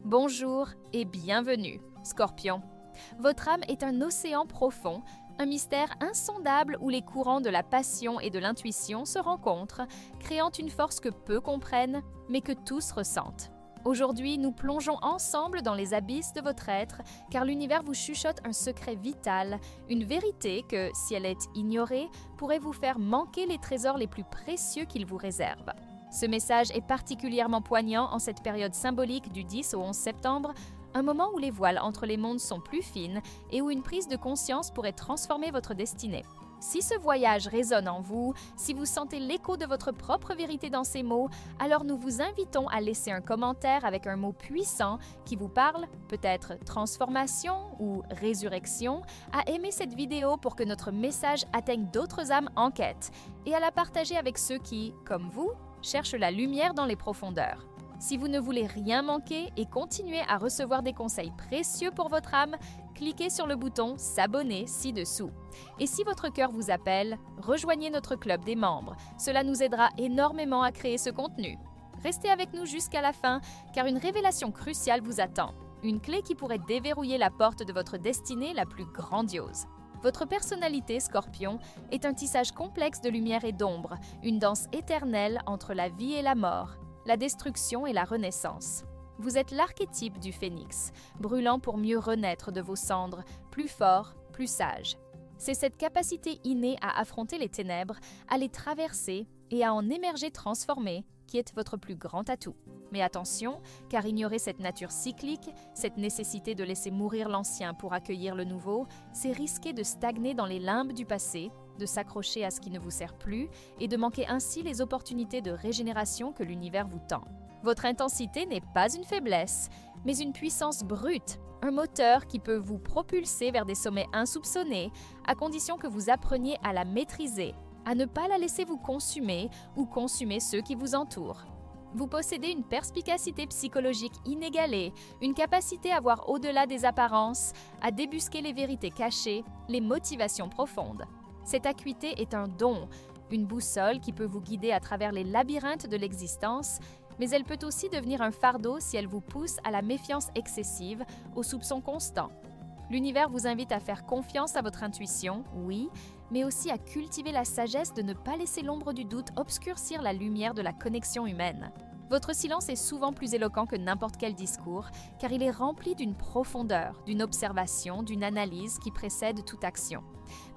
Bonjour et bienvenue, Scorpion. Votre âme est un océan profond, un mystère insondable où les courants de la passion et de l'intuition se rencontrent, créant une force que peu comprennent, mais que tous ressentent. Aujourd'hui, nous plongeons ensemble dans les abysses de votre être, car l'univers vous chuchote un secret vital, une vérité que, si elle est ignorée, pourrait vous faire manquer les trésors les plus précieux qu'il vous réserve. Ce message est particulièrement poignant en cette période symbolique du 10 au 11 septembre, un moment où les voiles entre les mondes sont plus fines et où une prise de conscience pourrait transformer votre destinée. Si ce voyage résonne en vous, si vous sentez l'écho de votre propre vérité dans ces mots, alors nous vous invitons à laisser un commentaire avec un mot puissant qui vous parle, peut-être transformation ou résurrection, à aimer cette vidéo pour que notre message atteigne d'autres âmes en quête, et à la partager avec ceux qui, comme vous, cherchent la lumière dans les profondeurs. Si vous ne voulez rien manquer et continuer à recevoir des conseils précieux pour votre âme, cliquez sur le bouton « S'abonner » ci-dessous. Et si votre cœur vous appelle, rejoignez notre club des membres. Cela nous aidera énormément à créer ce contenu. Restez avec nous jusqu'à la fin, car une révélation cruciale vous attend. Une clé qui pourrait déverrouiller la porte de votre destinée la plus grandiose. Votre personnalité, Scorpion, est un tissage complexe de lumière et d'ombre, une danse éternelle entre la vie et la mort, la destruction et la renaissance. Vous êtes l'archétype du phénix, brûlant pour mieux renaître de vos cendres, plus fort, plus sage. C'est cette capacité innée à affronter les ténèbres, à les traverser et à en émerger transformé qui est votre plus grand atout. Mais attention, car ignorer cette nature cyclique, cette nécessité de laisser mourir l'ancien pour accueillir le nouveau, c'est risquer de stagner dans les limbes du passé, de s'accrocher à ce qui ne vous sert plus et de manquer ainsi les opportunités de régénération que l'univers vous tend. Votre intensité n'est pas une faiblesse, mais une puissance brute, un moteur qui peut vous propulser vers des sommets insoupçonnés, à condition que vous appreniez à la maîtriser, à ne pas la laisser vous consumer ou consumer ceux qui vous entourent. Vous possédez une perspicacité psychologique inégalée, une capacité à voir au-delà des apparences, à débusquer les vérités cachées, les motivations profondes. Cette acuité est un don, une boussole qui peut vous guider à travers les labyrinthes de l'existence, mais elle peut aussi devenir un fardeau si elle vous pousse à la méfiance excessive, au soupçon constant. L'univers vous invite à faire confiance à votre intuition, oui, mais aussi à cultiver la sagesse de ne pas laisser l'ombre du doute obscurcir la lumière de la connexion humaine. Votre silence est souvent plus éloquent que n'importe quel discours, car il est rempli d'une profondeur, d'une observation, d'une analyse qui précède toute action.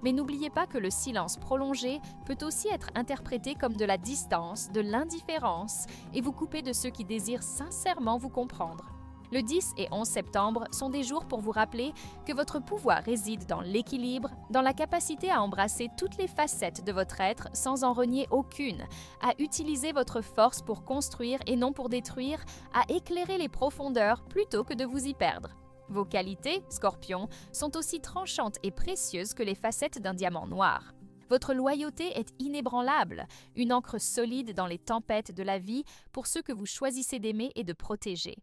Mais n'oubliez pas que le silence prolongé peut aussi être interprété comme de la distance, de l'indifférence, et vous couper de ceux qui désirent sincèrement vous comprendre. Le 10 et 11 septembre sont des jours pour vous rappeler que votre pouvoir réside dans l'équilibre, dans la capacité à embrasser toutes les facettes de votre être sans en renier aucune, à utiliser votre force pour construire et non pour détruire, à éclairer les profondeurs plutôt que de vous y perdre. Vos qualités, Scorpion, sont aussi tranchantes et précieuses que les facettes d'un diamant noir. Votre loyauté est inébranlable, une ancre solide dans les tempêtes de la vie pour ceux que vous choisissez d'aimer et de protéger.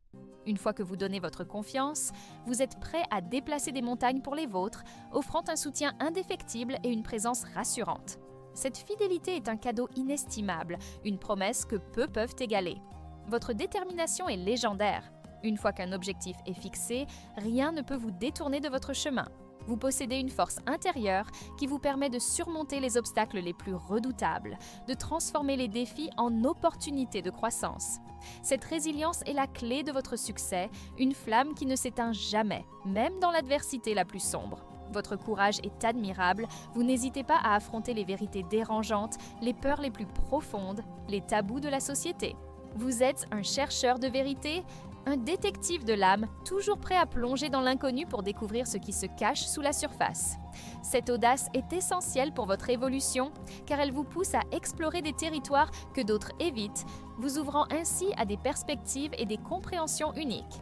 Une fois que vous donnez votre confiance, vous êtes prêt à déplacer des montagnes pour les vôtres, offrant un soutien indéfectible et une présence rassurante. Cette fidélité est un cadeau inestimable, une promesse que peu peuvent égaler. Votre détermination est légendaire. Une fois qu'un objectif est fixé, rien ne peut vous détourner de votre chemin. Vous possédez une force intérieure qui vous permet de surmonter les obstacles les plus redoutables, de transformer les défis en opportunités de croissance. Cette résilience est la clé de votre succès, une flamme qui ne s'éteint jamais, même dans l'adversité la plus sombre. Votre courage est admirable, vous n'hésitez pas à affronter les vérités dérangeantes, les peurs les plus profondes, les tabous de la société. Vous êtes un chercheur de vérité, un détective de l'âme, toujours prêt à plonger dans l'inconnu pour découvrir ce qui se cache sous la surface. Cette audace est essentielle pour votre évolution, car elle vous pousse à explorer des territoires que d'autres évitent, vous ouvrant ainsi à des perspectives et des compréhensions uniques.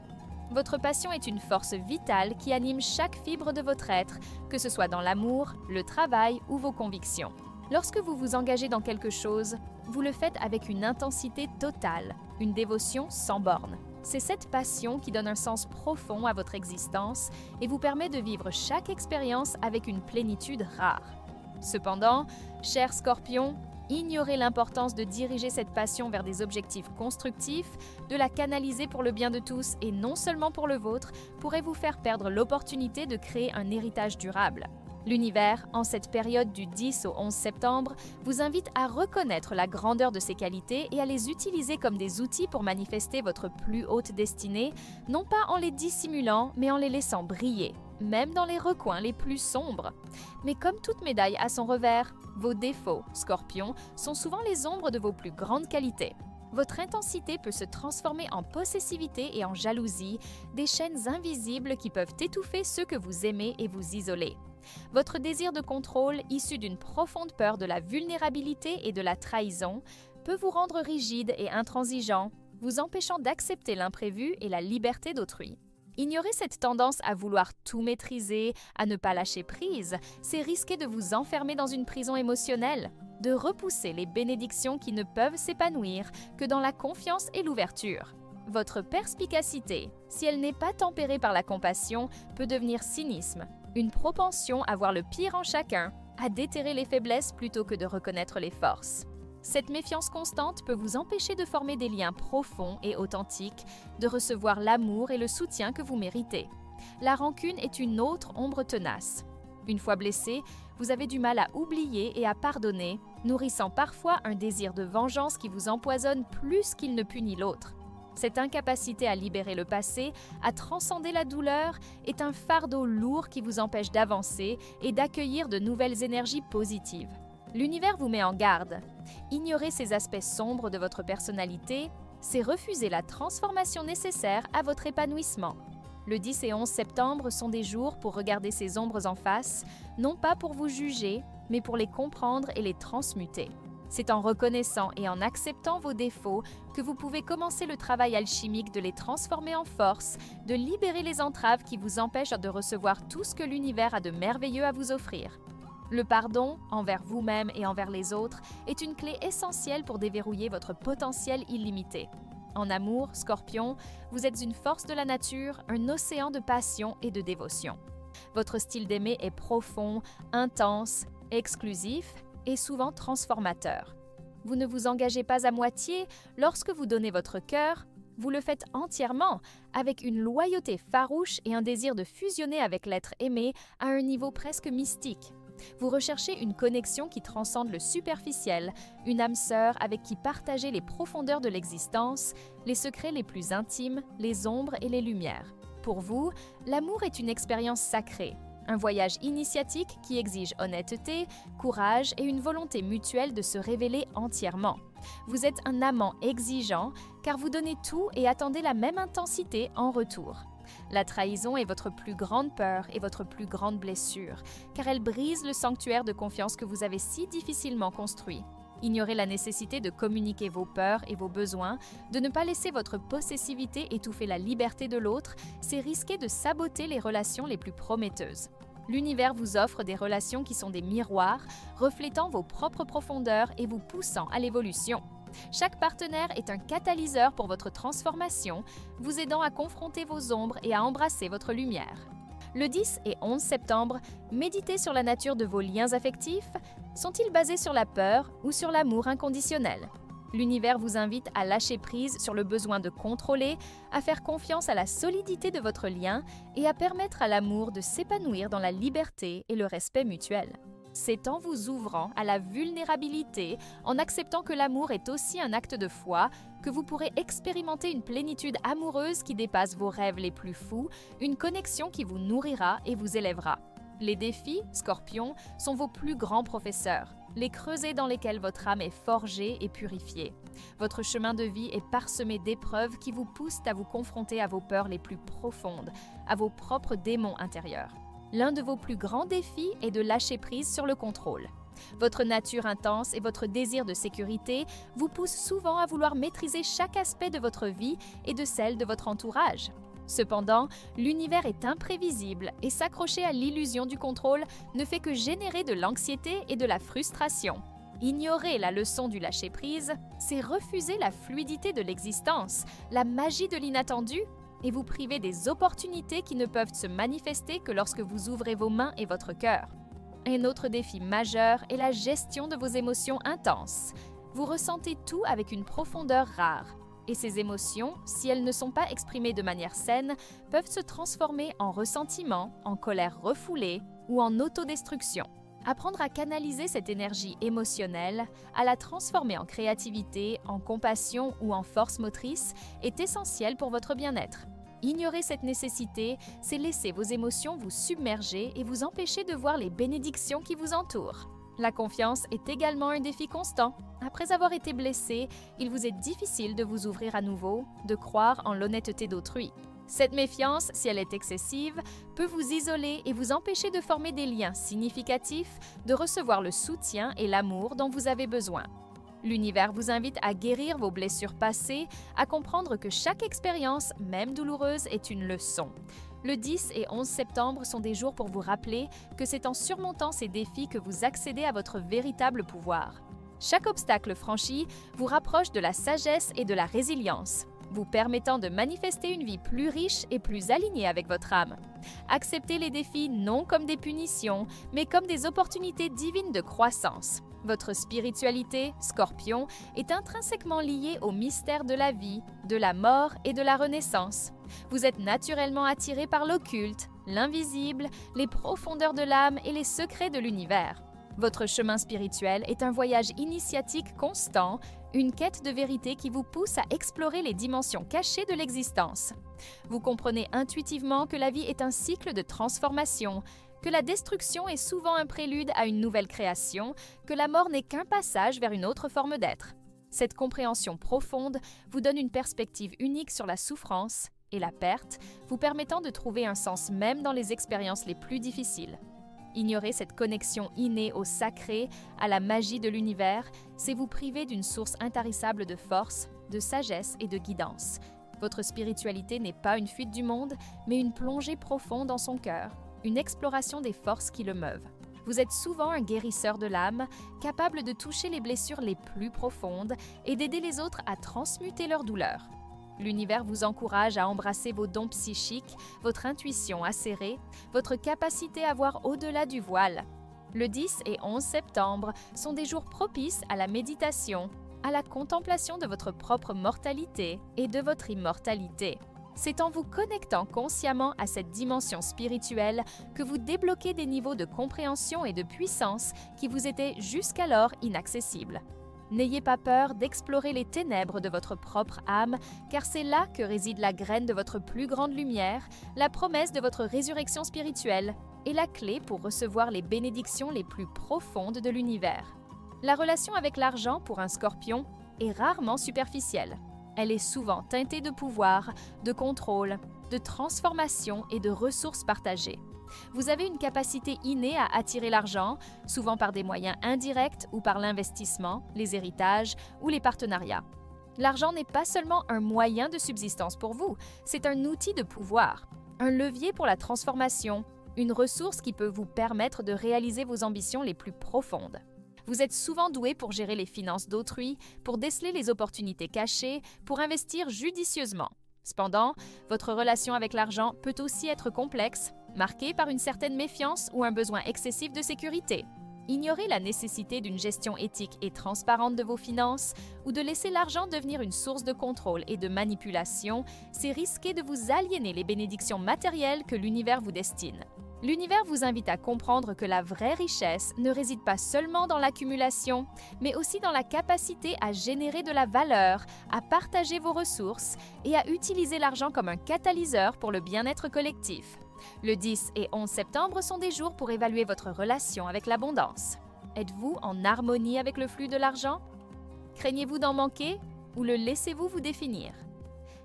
Votre passion est une force vitale qui anime chaque fibre de votre être, que ce soit dans l'amour, le travail ou vos convictions. Lorsque vous vous engagez dans quelque chose, vous le faites avec une intensité totale, une dévotion sans bornes. C'est cette passion qui donne un sens profond à votre existence et vous permet de vivre chaque expérience avec une plénitude rare. Cependant, cher Scorpion, Ignorer l'importance de diriger cette passion vers des objectifs constructifs, de la canaliser pour le bien de tous et non seulement pour le vôtre, pourrait vous faire perdre l'opportunité de créer un héritage durable. L'univers, en cette période du 10 au 11 septembre, vous invite à reconnaître la grandeur de ces qualités et à les utiliser comme des outils pour manifester votre plus haute destinée, non pas en les dissimulant, mais en les laissant briller, même dans les recoins les plus sombres. Mais comme toute médaille a son revers, vos défauts, Scorpion, sont souvent les ombres de vos plus grandes qualités. Votre intensité peut se transformer en possessivité et en jalousie, des chaînes invisibles qui peuvent étouffer ceux que vous aimez et vous isoler. Votre désir de contrôle, issu d'une profonde peur de la vulnérabilité et de la trahison, peut vous rendre rigide et intransigeant, vous empêchant d'accepter l'imprévu et la liberté d'autrui. Ignorer cette tendance à vouloir tout maîtriser, à ne pas lâcher prise, c'est risquer de vous enfermer dans une prison émotionnelle, de repousser les bénédictions qui ne peuvent s'épanouir que dans la confiance et l'ouverture. Votre perspicacité, si elle n'est pas tempérée par la compassion, peut devenir cynisme, une propension à voir le pire en chacun, à déterrer les faiblesses plutôt que de reconnaître les forces. Cette méfiance constante peut vous empêcher de former des liens profonds et authentiques, de recevoir l'amour et le soutien que vous méritez. La rancune est une autre ombre tenace. Une fois blessé, vous avez du mal à oublier et à pardonner, nourrissant parfois un désir de vengeance qui vous empoisonne plus qu'il ne punit l'autre. Cette incapacité à libérer le passé, à transcender la douleur, est un fardeau lourd qui vous empêche d'avancer et d'accueillir de nouvelles énergies positives. L'univers vous met en garde. Ignorer ces aspects sombres de votre personnalité, c'est refuser la transformation nécessaire à votre épanouissement. Le 10 et 11 septembre sont des jours pour regarder ces ombres en face, non pas pour vous juger, mais pour les comprendre et les transmuter. C'est en reconnaissant et en acceptant vos défauts que vous pouvez commencer le travail alchimique de les transformer en force, de libérer les entraves qui vous empêchent de recevoir tout ce que l'univers a de merveilleux à vous offrir. Le pardon, envers vous-même et envers les autres, est une clé essentielle pour déverrouiller votre potentiel illimité. En amour, Scorpion, vous êtes une force de la nature, un océan de passion et de dévotion. Votre style d'aimer est profond, intense, exclusif et souvent transformateur. Vous ne vous engagez pas à moitié lorsque vous donnez votre cœur, vous le faites entièrement, avec une loyauté farouche et un désir de fusionner avec l'être aimé à un niveau presque mystique. Vous recherchez une connexion qui transcende le superficiel, une âme sœur avec qui partager les profondeurs de l'existence, les secrets les plus intimes, les ombres et les lumières. Pour vous, l'amour est une expérience sacrée, un voyage initiatique qui exige honnêteté, courage et une volonté mutuelle de se révéler entièrement. Vous êtes un amant exigeant car vous donnez tout et attendez la même intensité en retour. La trahison est votre plus grande peur et votre plus grande blessure, car elle brise le sanctuaire de confiance que vous avez si difficilement construit. Ignorez la nécessité de communiquer vos peurs et vos besoins, de ne pas laisser votre possessivité étouffer la liberté de l'autre, c'est risquer de saboter les relations les plus prometteuses. L'univers vous offre des relations qui sont des miroirs, reflétant vos propres profondeurs et vous poussant à l'évolution. Chaque partenaire est un catalyseur pour votre transformation, vous aidant à confronter vos ombres et à embrasser votre lumière. Le 10 et 11 septembre, méditez sur la nature de vos liens affectifs. Sont-ils basés sur la peur ou sur l'amour inconditionnel? L'univers vous invite à lâcher prise sur le besoin de contrôler, à faire confiance à la solidité de votre lien et à permettre à l'amour de s'épanouir dans la liberté et le respect mutuel. C'est en vous ouvrant à la vulnérabilité, en acceptant que l'amour est aussi un acte de foi, que vous pourrez expérimenter une plénitude amoureuse qui dépasse vos rêves les plus fous, une connexion qui vous nourrira et vous élèvera. Les défis, Scorpion, sont vos plus grands professeurs, les creusets dans lesquels votre âme est forgée et purifiée. Votre chemin de vie est parsemé d'épreuves qui vous poussent à vous confronter à vos peurs les plus profondes, à vos propres démons intérieurs. L'un de vos plus grands défis est de lâcher prise sur le contrôle. Votre nature intense et votre désir de sécurité vous poussent souvent à vouloir maîtriser chaque aspect de votre vie et de celle de votre entourage. Cependant, l'univers est imprévisible et s'accrocher à l'illusion du contrôle ne fait que générer de l'anxiété et de la frustration. Ignorer la leçon du lâcher-prise, c'est refuser la fluidité de l'existence, la magie de l'inattendu, et vous priver des opportunités qui ne peuvent se manifester que lorsque vous ouvrez vos mains et votre cœur. Un autre défi majeur est la gestion de vos émotions intenses. Vous ressentez tout avec une profondeur rare. Et ces émotions, si elles ne sont pas exprimées de manière saine, peuvent se transformer en ressentiment, en colère refoulée ou en autodestruction. Apprendre à canaliser cette énergie émotionnelle, à la transformer en créativité, en compassion ou en force motrice est essentiel pour votre bien-être. Ignorer cette nécessité, c'est laisser vos émotions vous submerger et vous empêcher de voir les bénédictions qui vous entourent. La confiance est également un défi constant. Après avoir été blessé, il vous est difficile de vous ouvrir à nouveau, de croire en l'honnêteté d'autrui. Cette méfiance, si elle est excessive, peut vous isoler et vous empêcher de former des liens significatifs, de recevoir le soutien et l'amour dont vous avez besoin. L'univers vous invite à guérir vos blessures passées, à comprendre que chaque expérience, même douloureuse, est une leçon. Le 10 et 11 septembre sont des jours pour vous rappeler que c'est en surmontant ces défis que vous accédez à votre véritable pouvoir. Chaque obstacle franchi vous rapproche de la sagesse et de la résilience, vous permettant de manifester une vie plus riche et plus alignée avec votre âme. Acceptez les défis non comme des punitions, mais comme des opportunités divines de croissance. Votre spiritualité, Scorpion, est intrinsèquement liée au mystère de la vie, de la mort et de la renaissance. Vous êtes naturellement attiré par l'occulte, l'invisible, les profondeurs de l'âme et les secrets de l'univers. Votre chemin spirituel est un voyage initiatique constant, une quête de vérité qui vous pousse à explorer les dimensions cachées de l'existence. Vous comprenez intuitivement que la vie est un cycle de transformation, que la destruction est souvent un prélude à une nouvelle création, que la mort n'est qu'un passage vers une autre forme d'être. Cette compréhension profonde vous donne une perspective unique sur la souffrance et la perte, vous permettant de trouver un sens même dans les expériences les plus difficiles. Ignorer cette connexion innée au sacré, à la magie de l'univers, c'est vous priver d'une source intarissable de force, de sagesse et de guidance. Votre spiritualité n'est pas une fuite du monde, mais une plongée profonde dans son cœur, une exploration des forces qui le meuvent. Vous êtes souvent un guérisseur de l'âme, capable de toucher les blessures les plus profondes et d'aider les autres à transmuter leurs douleurs. L'univers vous encourage à embrasser vos dons psychiques, votre intuition acérée, votre capacité à voir au-delà du voile. Le 10 et 11 septembre sont des jours propices à la méditation, à la contemplation de votre propre mortalité et de votre immortalité. C'est en vous connectant consciemment à cette dimension spirituelle que vous débloquez des niveaux de compréhension et de puissance qui vous étaient jusqu'alors inaccessibles. N'ayez pas peur d'explorer les ténèbres de votre propre âme, car c'est là que réside la graine de votre plus grande lumière, la promesse de votre résurrection spirituelle et la clé pour recevoir les bénédictions les plus profondes de l'univers. La relation avec l'argent pour un Scorpion est rarement superficielle. Elle est souvent teintée de pouvoir, de contrôle, de transformation et de ressources partagées. Vous avez une capacité innée à attirer l'argent, souvent par des moyens indirects ou par l'investissement, les héritages ou les partenariats. L'argent n'est pas seulement un moyen de subsistance pour vous, c'est un outil de pouvoir, un levier pour la transformation, une ressource qui peut vous permettre de réaliser vos ambitions les plus profondes. Vous êtes souvent doué pour gérer les finances d'autrui, pour déceler les opportunités cachées, pour investir judicieusement. Cependant, votre relation avec l'argent peut aussi être complexe, marquée par une certaine méfiance ou un besoin excessif de sécurité. Ignorer la nécessité d'une gestion éthique et transparente de vos finances ou de laisser l'argent devenir une source de contrôle et de manipulation, c'est risquer de vous aliéner les bénédictions matérielles que l'univers vous destine. L'univers vous invite à comprendre que la vraie richesse ne réside pas seulement dans l'accumulation, mais aussi dans la capacité à générer de la valeur, à partager vos ressources et à utiliser l'argent comme un catalyseur pour le bien-être collectif. Le 10 et 11 septembre sont des jours pour évaluer votre relation avec l'abondance. Êtes-vous en harmonie avec le flux de l'argent? Craignez-vous d'en manquer ou le laissez-vous vous définir?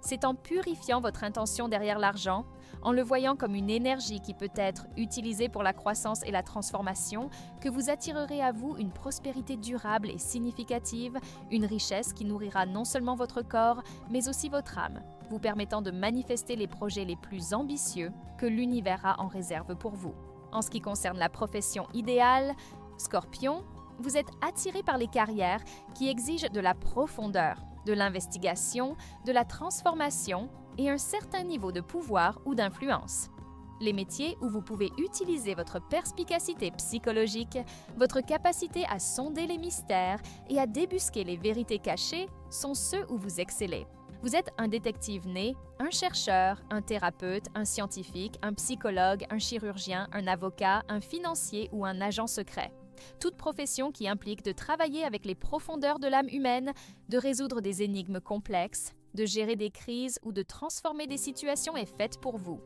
C'est en purifiant votre intention derrière l'argent, en le voyant comme une énergie qui peut être utilisée pour la croissance et la transformation, que vous attirerez à vous une prospérité durable et significative, une richesse qui nourrira non seulement votre corps, mais aussi votre âme, vous permettant de manifester les projets les plus ambitieux que l'univers a en réserve pour vous. En ce qui concerne la profession idéale, Scorpion, vous êtes attiré par les carrières qui exigent de la profondeur, de l'investigation, de la transformation et un certain niveau de pouvoir ou d'influence. Les métiers où vous pouvez utiliser votre perspicacité psychologique, votre capacité à sonder les mystères et à débusquer les vérités cachées sont ceux où vous excellez. Vous êtes un détective né, un chercheur, un thérapeute, un scientifique, un psychologue, un chirurgien, un avocat, un financier ou un agent secret. Toute profession qui implique de travailler avec les profondeurs de l'âme humaine, de résoudre des énigmes complexes, de gérer des crises ou de transformer des situations est faite pour vous.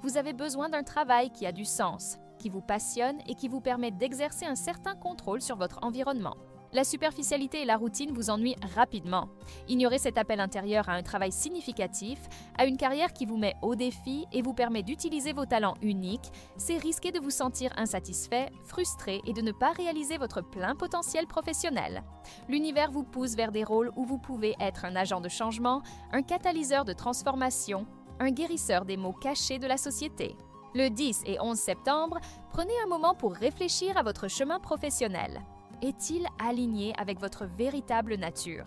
Vous avez besoin d'un travail qui a du sens, qui vous passionne et qui vous permet d'exercer un certain contrôle sur votre environnement. La superficialité et la routine vous ennuient rapidement. Ignorez cet appel intérieur à un travail significatif, à une carrière qui vous met au défi et vous permet d'utiliser vos talents uniques, c'est risquer de vous sentir insatisfait, frustré et de ne pas réaliser votre plein potentiel professionnel. L'univers vous pousse vers des rôles où vous pouvez être un agent de changement, un catalyseur de transformation, un guérisseur des maux cachés de la société. Le 10 et 11 septembre, prenez un moment pour réfléchir à votre chemin professionnel. Est-il aligné avec votre véritable nature?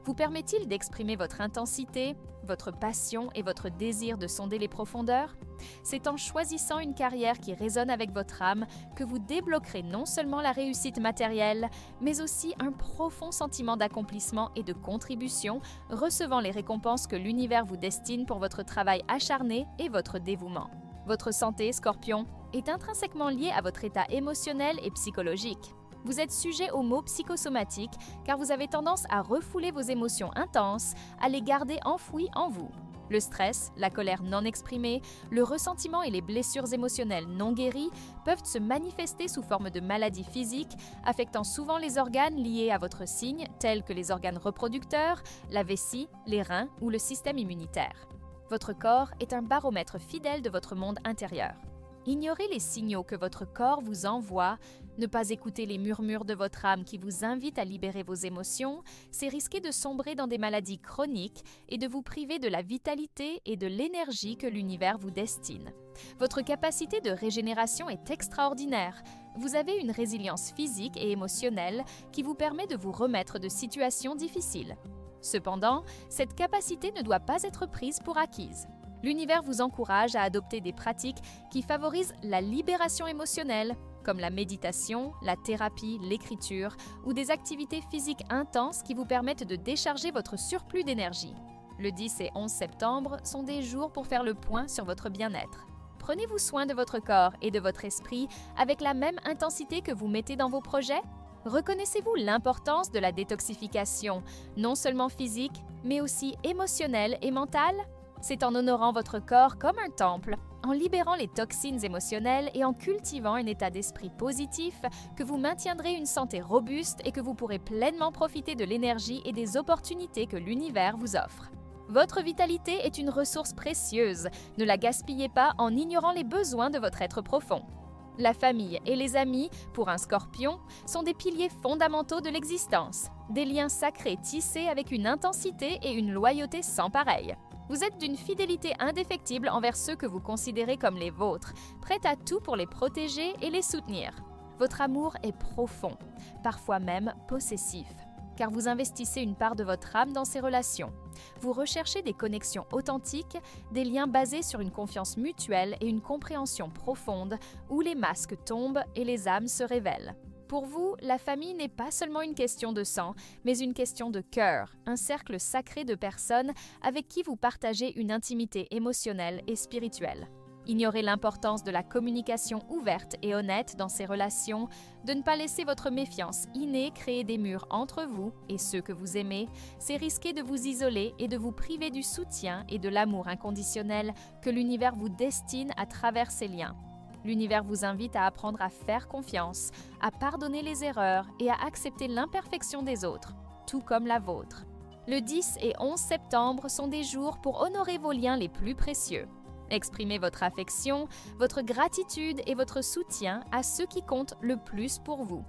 Vous permet-il d'exprimer votre intensité, votre passion et votre désir de sonder les profondeurs? C'est en choisissant une carrière qui résonne avec votre âme que vous débloquerez non seulement la réussite matérielle, mais aussi un profond sentiment d'accomplissement et de contribution, recevant les récompenses que l'univers vous destine pour votre travail acharné et votre dévouement. Votre santé, Scorpion, est intrinsèquement liée à votre état émotionnel et psychologique. Vous êtes sujet aux maux psychosomatiques car vous avez tendance à refouler vos émotions intenses, à les garder enfouies en vous. Le stress, la colère non exprimée, le ressentiment et les blessures émotionnelles non guéries peuvent se manifester sous forme de maladies physiques, affectant souvent les organes liés à votre signe, tels que les organes reproducteurs, la vessie, les reins ou le système immunitaire. Votre corps est un baromètre fidèle de votre monde intérieur. Ignorez les signaux que votre corps vous envoie, ne pas écouter les murmures de votre âme qui vous invitent à libérer vos émotions, c'est risquer de sombrer dans des maladies chroniques et de vous priver de la vitalité et de l'énergie que l'univers vous destine. Votre capacité de régénération est extraordinaire. Vous avez une résilience physique et émotionnelle qui vous permet de vous remettre de situations difficiles. Cependant, cette capacité ne doit pas être prise pour acquise. L'univers vous encourage à adopter des pratiques qui favorisent la libération émotionnelle, comme la méditation, la thérapie, l'écriture ou des activités physiques intenses qui vous permettent de décharger votre surplus d'énergie. Le 10 et 11 septembre sont des jours pour faire le point sur votre bien-être. Prenez-vous soin de votre corps et de votre esprit avec la même intensité que vous mettez dans vos projets? Reconnaissez-vous l'importance de la détoxification, non seulement physique, mais aussi émotionnelle et mentale? C'est en honorant votre corps comme un temple, en libérant les toxines émotionnelles et en cultivant un état d'esprit positif que vous maintiendrez une santé robuste et que vous pourrez pleinement profiter de l'énergie et des opportunités que l'univers vous offre. Votre vitalité est une ressource précieuse. Ne la gaspillez pas en ignorant les besoins de votre être profond. La famille et les amis, pour un Scorpion, sont des piliers fondamentaux de l'existence, des liens sacrés tissés avec une intensité et une loyauté sans pareil. Vous êtes d'une fidélité indéfectible envers ceux que vous considérez comme les vôtres, prête à tout pour les protéger et les soutenir. Votre amour est profond, parfois même possessif, car vous investissez une part de votre âme dans ces relations. Vous recherchez des connexions authentiques, des liens basés sur une confiance mutuelle et une compréhension profonde où les masques tombent et les âmes se révèlent. Pour vous, la famille n'est pas seulement une question de sang, mais une question de cœur, un cercle sacré de personnes avec qui vous partagez une intimité émotionnelle et spirituelle. Ignorez l'importance de la communication ouverte et honnête dans ces relations, de ne pas laisser votre méfiance innée créer des murs entre vous et ceux que vous aimez, c'est risquer de vous isoler et de vous priver du soutien et de l'amour inconditionnel que l'univers vous destine à travers ces liens. L'univers vous invite à apprendre à faire confiance, à pardonner les erreurs et à accepter l'imperfection des autres, tout comme la vôtre. Le 10 et 11 septembre sont des jours pour honorer vos liens les plus précieux. Exprimez votre affection, votre gratitude et votre soutien à ceux qui comptent le plus pour vous.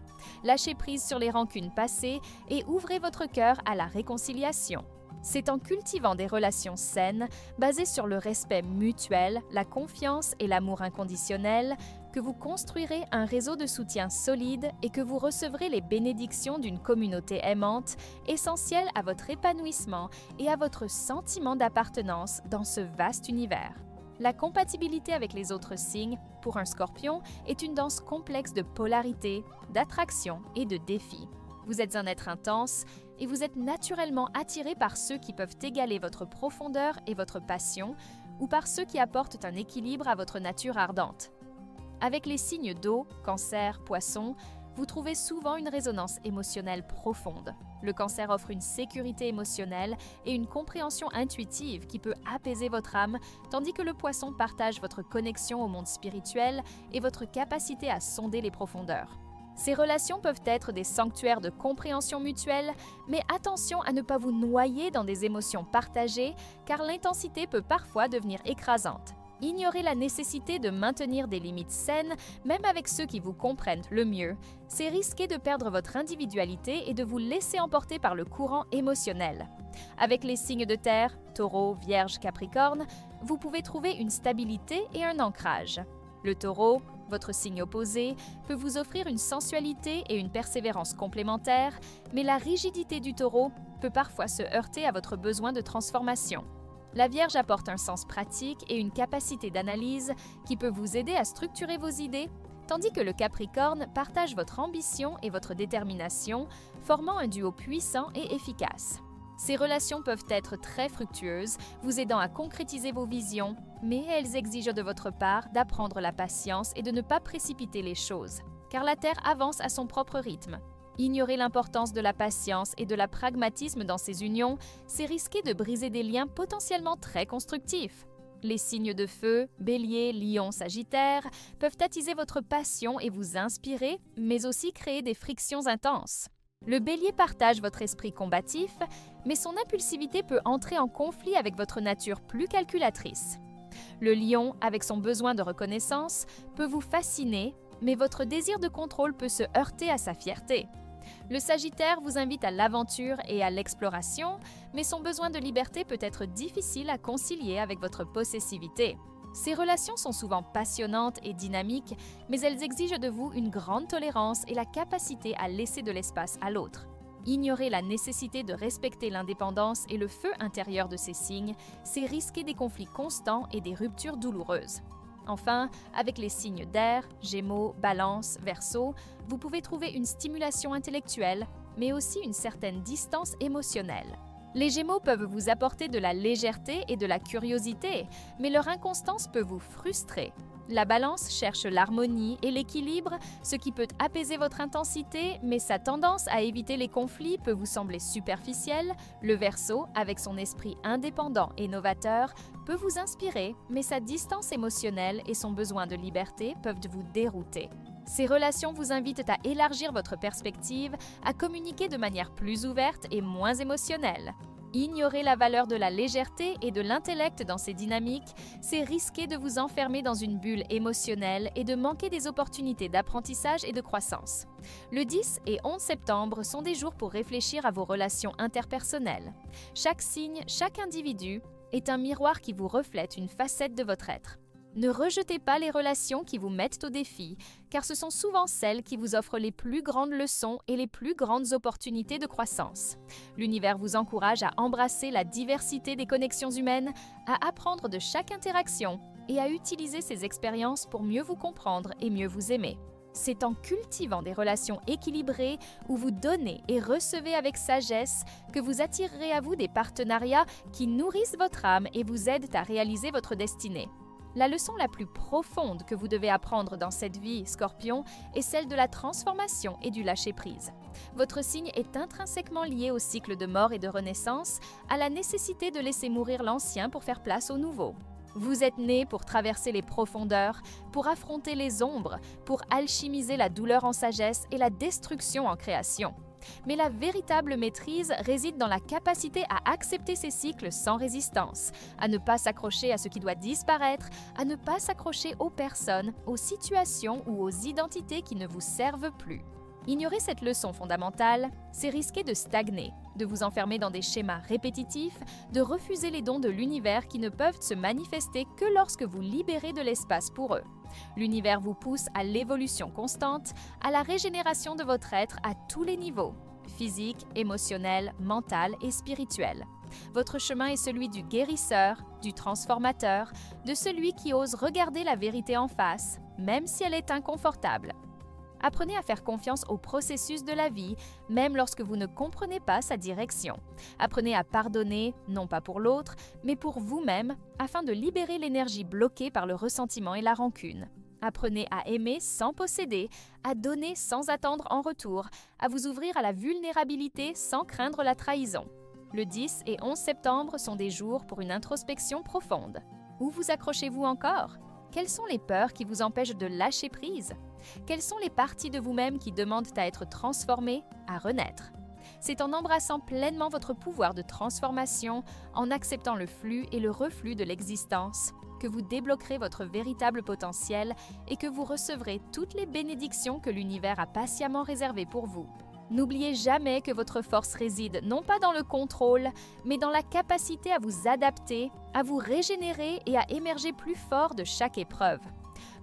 Lâchez prise sur les rancunes passées et ouvrez votre cœur à la réconciliation. C'est en cultivant des relations saines, basées sur le respect mutuel, la confiance et l'amour inconditionnel, que vous construirez un réseau de soutien solide et que vous recevrez les bénédictions d'une communauté aimante, essentielle à votre épanouissement et à votre sentiment d'appartenance dans ce vaste univers. La compatibilité avec les autres signes, pour un Scorpion, est une danse complexe de polarité, d'attraction et de défi. Vous êtes un être intense et vous êtes naturellement attiré par ceux qui peuvent égaler votre profondeur et votre passion, ou par ceux qui apportent un équilibre à votre nature ardente. Avec les signes d'eau, Cancer, Poisson, vous trouvez souvent une résonance émotionnelle profonde. Le Cancer offre une sécurité émotionnelle et une compréhension intuitive qui peut apaiser votre âme, tandis que le Poisson partage votre connexion au monde spirituel et votre capacité à sonder les profondeurs. Ces relations peuvent être des sanctuaires de compréhension mutuelle, mais attention à ne pas vous noyer dans des émotions partagées, car l'intensité peut parfois devenir écrasante. Ignorez la nécessité de maintenir des limites saines, même avec ceux qui vous comprennent le mieux. C'est risquer de perdre votre individualité et de vous laisser emporter par le courant émotionnel. Avec les signes de terre, Taureau, Vierge, Capricorne, vous pouvez trouver une stabilité et un ancrage. Le Taureau, votre signe opposé, peut vous offrir une sensualité et une persévérance complémentaires, mais la rigidité du Taureau peut parfois se heurter à votre besoin de transformation. La Vierge apporte un sens pratique et une capacité d'analyse qui peut vous aider à structurer vos idées, tandis que le Capricorne partage votre ambition et votre détermination, formant un duo puissant et efficace. Ces relations peuvent être très fructueuses, vous aidant à concrétiser vos visions, mais elles exigent de votre part d'apprendre la patience et de ne pas précipiter les choses, car la Terre avance à son propre rythme. Ignorer l'importance de la patience et de la pragmatisme dans ces unions, c'est risquer de briser des liens potentiellement très constructifs. Les signes de feu, Bélier, Lion, Sagittaire, peuvent attiser votre passion et vous inspirer, mais aussi créer des frictions intenses. Le Bélier partage votre esprit combatif, mais son impulsivité peut entrer en conflit avec votre nature plus calculatrice. Le Lion, avec son besoin de reconnaissance, peut vous fasciner, mais votre désir de contrôle peut se heurter à sa fierté. Le Sagittaire vous invite à l'aventure et à l'exploration, mais son besoin de liberté peut être difficile à concilier avec votre possessivité. Ces relations sont souvent passionnantes et dynamiques, mais elles exigent de vous une grande tolérance et la capacité à laisser de l'espace à l'autre. Ignorer la nécessité de respecter l'indépendance et le feu intérieur de ces signes, c'est risquer des conflits constants et des ruptures douloureuses. Enfin, avec les signes d'air, Gémeaux, Balance, Verseau, vous pouvez trouver une stimulation intellectuelle, mais aussi une certaine distance émotionnelle. Les Gémeaux peuvent vous apporter de la légèreté et de la curiosité, mais leur inconstance peut vous frustrer. La Balance cherche l'harmonie et l'équilibre, ce qui peut apaiser votre intensité, mais sa tendance à éviter les conflits peut vous sembler superficielle. Le Verseau, avec son esprit indépendant et novateur, peut vous inspirer, mais sa distance émotionnelle et son besoin de liberté peuvent vous dérouter. Ces relations vous invitent à élargir votre perspective, à communiquer de manière plus ouverte et moins émotionnelle. Ignorer la valeur de la légèreté et de l'intellect dans ces dynamiques, c'est risquer de vous enfermer dans une bulle émotionnelle et de manquer des opportunités d'apprentissage et de croissance. Le 10 et 11 septembre sont des jours pour réfléchir à vos relations interpersonnelles. Chaque signe, chaque individu est un miroir qui vous reflète une facette de votre être. Ne rejetez pas les relations qui vous mettent au défi, car ce sont souvent celles qui vous offrent les plus grandes leçons et les plus grandes opportunités de croissance. L'univers vous encourage à embrasser la diversité des connexions humaines, à apprendre de chaque interaction et à utiliser ces expériences pour mieux vous comprendre et mieux vous aimer. C'est en cultivant des relations équilibrées où vous donnez et recevez avec sagesse que vous attirerez à vous des partenariats qui nourrissent votre âme et vous aident à réaliser votre destinée. La leçon la plus profonde que vous devez apprendre dans cette vie, Scorpion, est celle de la transformation et du lâcher-prise. Votre signe est intrinsèquement lié au cycle de mort et de renaissance, à la nécessité de laisser mourir l'ancien pour faire place au nouveau. Vous êtes né pour traverser les profondeurs, pour affronter les ombres, pour alchimiser la douleur en sagesse et la destruction en création. Mais la véritable maîtrise réside dans la capacité à accepter ces cycles sans résistance, à ne pas s'accrocher à ce qui doit disparaître, à ne pas s'accrocher aux personnes, aux situations ou aux identités qui ne vous servent plus. Ignorer cette leçon fondamentale, c'est risquer de stagner, de vous enfermer dans des schémas répétitifs, de refuser les dons de l'univers qui ne peuvent se manifester que lorsque vous libérez de l'espace pour eux. L'univers vous pousse à l'évolution constante, à la régénération de votre être à tous les niveaux. physique, émotionnel, mental et spirituel. Votre chemin est celui du guérisseur, du transformateur, de celui qui ose regarder la vérité en face, même si elle est inconfortable. Apprenez à faire confiance au processus de la vie, même lorsque vous ne comprenez pas sa direction. Apprenez à pardonner, non pas pour l'autre, mais pour vous-même, afin de libérer l'énergie bloquée par le ressentiment et la rancune. Apprenez à aimer sans posséder, à donner sans attendre en retour, à vous ouvrir à la vulnérabilité sans craindre la trahison. Le 10 et 11 septembre sont des jours pour une introspection profonde. Où vous accrochez-vous encore? Quelles sont les peurs qui vous empêchent de lâcher prise? Quelles sont les parties de vous-même qui demandent à être transformées, à renaître? C'est en embrassant pleinement votre pouvoir de transformation, en acceptant le flux et le reflux de l'existence, que vous débloquerez votre véritable potentiel et que vous recevrez toutes les bénédictions que l'univers a patiemment réservées pour vous. N'oubliez jamais que votre force réside non pas dans le contrôle, mais dans la capacité à vous adapter, à vous régénérer et à émerger plus fort de chaque épreuve.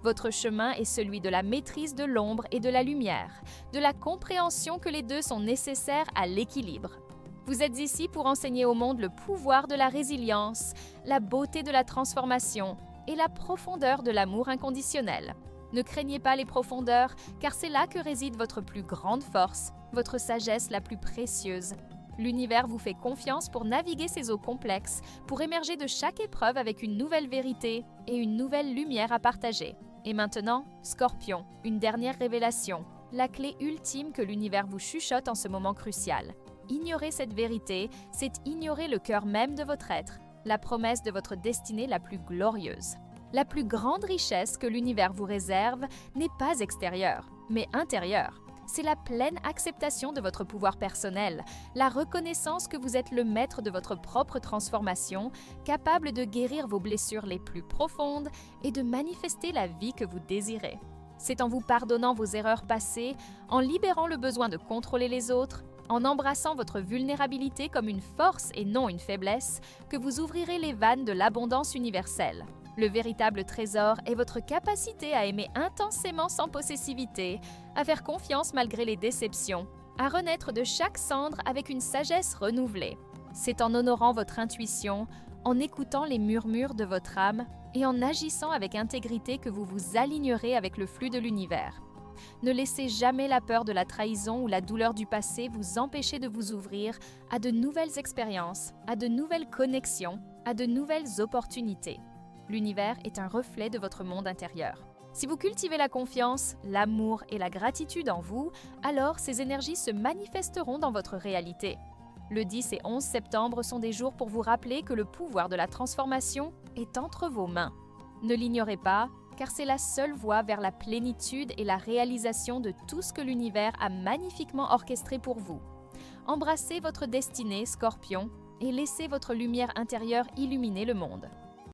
Votre chemin est celui de la maîtrise de l'ombre et de la lumière, de la compréhension que les deux sont nécessaires à l'équilibre. Vous êtes ici pour enseigner au monde le pouvoir de la résilience, la beauté de la transformation et la profondeur de l'amour inconditionnel. Ne craignez pas les profondeurs, car c'est là que réside votre plus grande force, votre sagesse la plus précieuse. L'univers vous fait confiance pour naviguer ces eaux complexes, pour émerger de chaque épreuve avec une nouvelle vérité et une nouvelle lumière à partager. Et maintenant, Scorpion, une dernière révélation, la clé ultime que l'univers vous chuchote en ce moment crucial. Ignorer cette vérité, c'est ignorer le cœur même de votre être, la promesse de votre destinée la plus glorieuse. La plus grande richesse que l'univers vous réserve n'est pas extérieure, mais intérieure. C'est la pleine acceptation de votre pouvoir personnel, la reconnaissance que vous êtes le maître de votre propre transformation, capable de guérir vos blessures les plus profondes et de manifester la vie que vous désirez. C'est en vous pardonnant vos erreurs passées, en libérant le besoin de contrôler les autres, en embrassant votre vulnérabilité comme une force et non une faiblesse, que vous ouvrirez les vannes de l'abondance universelle. Le véritable trésor est votre capacité à aimer intensément sans possessivité, à faire confiance malgré les déceptions, à renaître de chaque cendre avec une sagesse renouvelée. C'est en honorant votre intuition, en écoutant les murmures de votre âme et en agissant avec intégrité que vous vous alignerez avec le flux de l'univers. Ne laissez jamais la peur de la trahison ou la douleur du passé vous empêcher de vous ouvrir à de nouvelles expériences, à de nouvelles connexions, à de nouvelles opportunités. L'univers est un reflet de votre monde intérieur. Si vous cultivez la confiance, l'amour et la gratitude en vous, alors ces énergies se manifesteront dans votre réalité. Le 10 et 11 septembre sont des jours pour vous rappeler que le pouvoir de la transformation est entre vos mains. Ne l'ignorez pas, car c'est la seule voie vers la plénitude et la réalisation de tout ce que l'univers a magnifiquement orchestré pour vous. Embrassez votre destinée, Scorpion, et laissez votre lumière intérieure illuminer le monde.